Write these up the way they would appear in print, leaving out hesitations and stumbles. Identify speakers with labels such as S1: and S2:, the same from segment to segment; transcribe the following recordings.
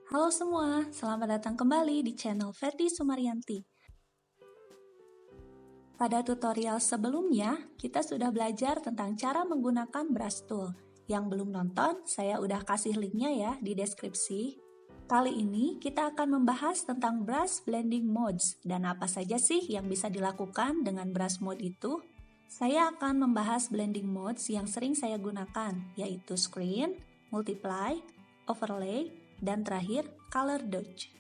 S1: Halo semua, selamat datang kembali di channel Fetty Sumaryanti. Pada tutorial sebelumnya, kita sudah belajar tentang cara menggunakan brush tool. Yang belum nonton, saya udah kasih linknya ya di deskripsi. Kali ini kita akan membahas tentang brush blending modes dan apa saja sih yang bisa dilakukan dengan brush mode itu. Saya akan membahas blending modes yang sering saya gunakan, yaitu screen, multiply, overlay, dan terakhir color dodge.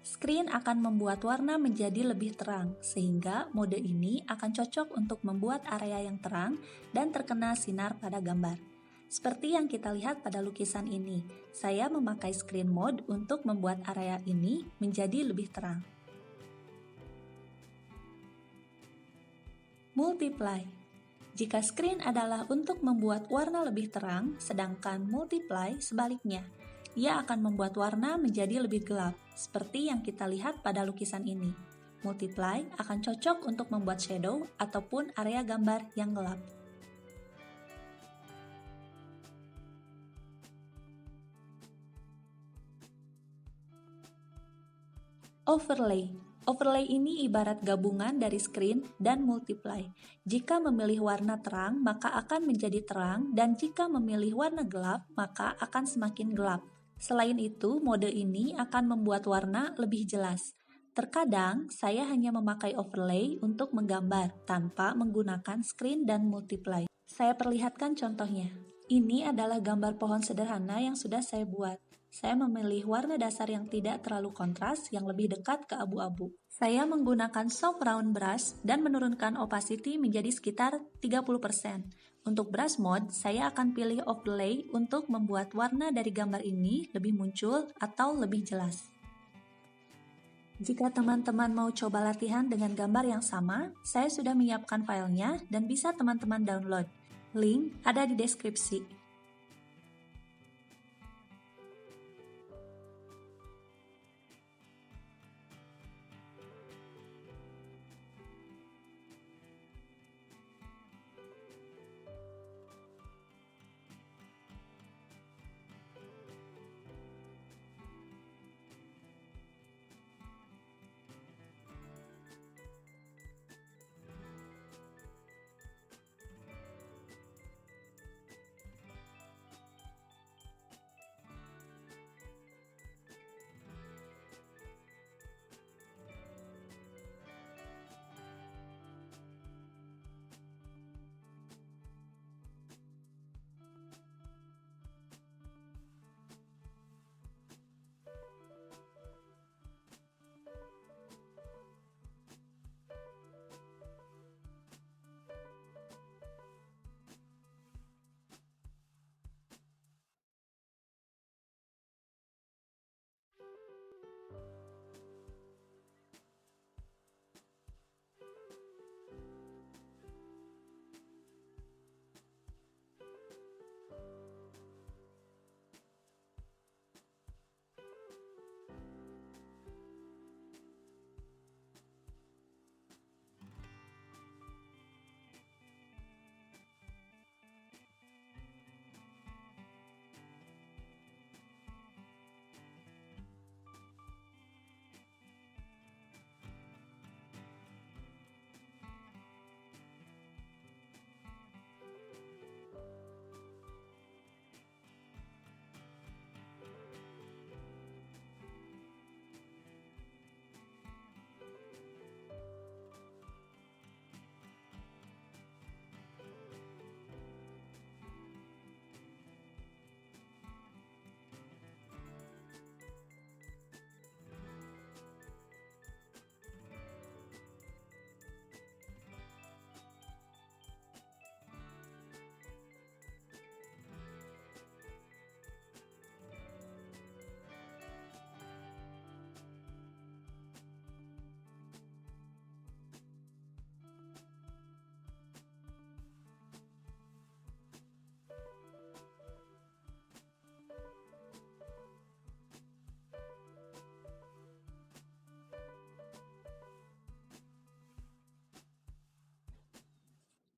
S1: Screen akan membuat warna menjadi lebih terang, sehingga mode ini akan cocok untuk membuat area yang terang dan terkena sinar pada gambar. Seperti yang kita lihat pada lukisan ini, saya memakai screen mode untuk membuat area ini menjadi lebih terang. Multiply. Jika screen adalah untuk membuat warna lebih terang, sedangkan multiply sebaliknya. Ia akan membuat warna menjadi lebih gelap, seperti yang kita lihat pada lukisan ini. Multiply akan cocok untuk membuat shadow ataupun area gambar yang gelap. Overlay. Overlay ini ibarat gabungan dari screen dan multiply. Jika memilih warna terang, maka akan menjadi terang, dan jika memilih warna gelap, maka akan semakin gelap. Selain itu, mode ini akan membuat warna lebih jelas. Terkadang, saya hanya memakai overlay untuk menggambar tanpa menggunakan screen dan multiply. Saya perlihatkan contohnya. Ini adalah gambar pohon sederhana yang sudah saya buat. Saya memilih warna dasar yang tidak terlalu kontras, yang lebih dekat ke abu-abu. Saya menggunakan soft round brush dan menurunkan opacity menjadi sekitar 30%. Untuk brush mode, saya akan pilih overlay untuk membuat warna dari gambar ini lebih muncul atau lebih jelas. Jika teman-teman mau coba latihan dengan gambar yang sama, saya sudah menyiapkan filenya dan bisa teman-teman download. Link ada di deskripsi.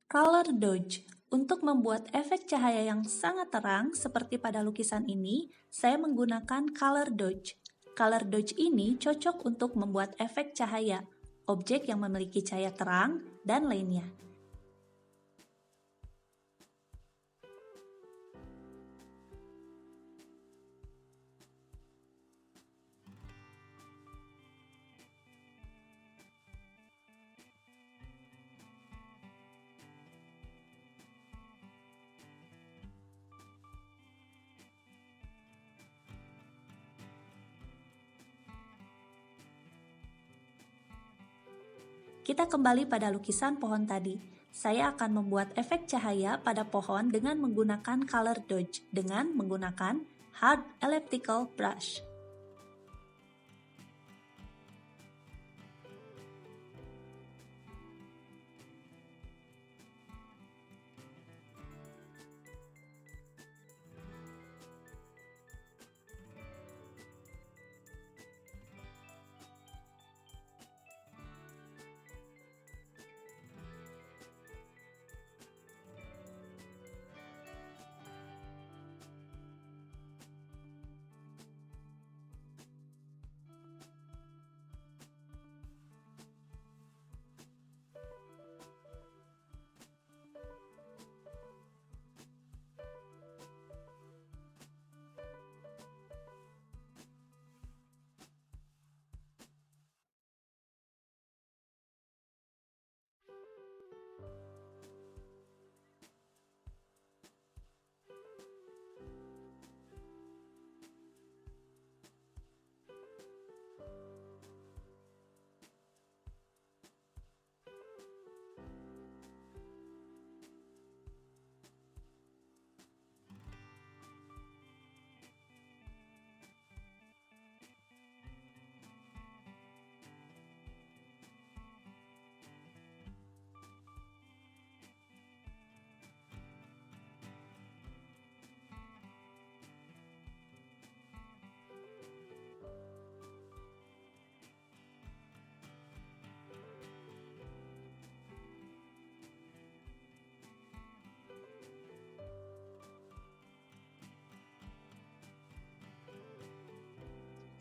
S1: Color dodge. Untuk membuat efek cahaya yang sangat terang seperti pada lukisan ini, saya menggunakan color dodge. Color dodge ini cocok untuk membuat efek cahaya, objek yang memiliki cahaya terang, dan lainnya. Kita kembali pada lukisan pohon tadi. Saya akan membuat efek cahaya pada pohon dengan menggunakan color dodge dengan menggunakan hard elliptical brush.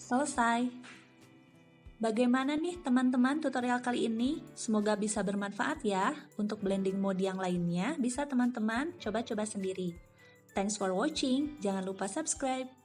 S1: Selesai. Bagaimana nih teman-teman tutorial kali ini? Semoga bisa bermanfaat ya. Untuk blending mode yang lainnya bisa teman-teman coba-coba sendiri. Thanks for watching. Jangan lupa subscribe.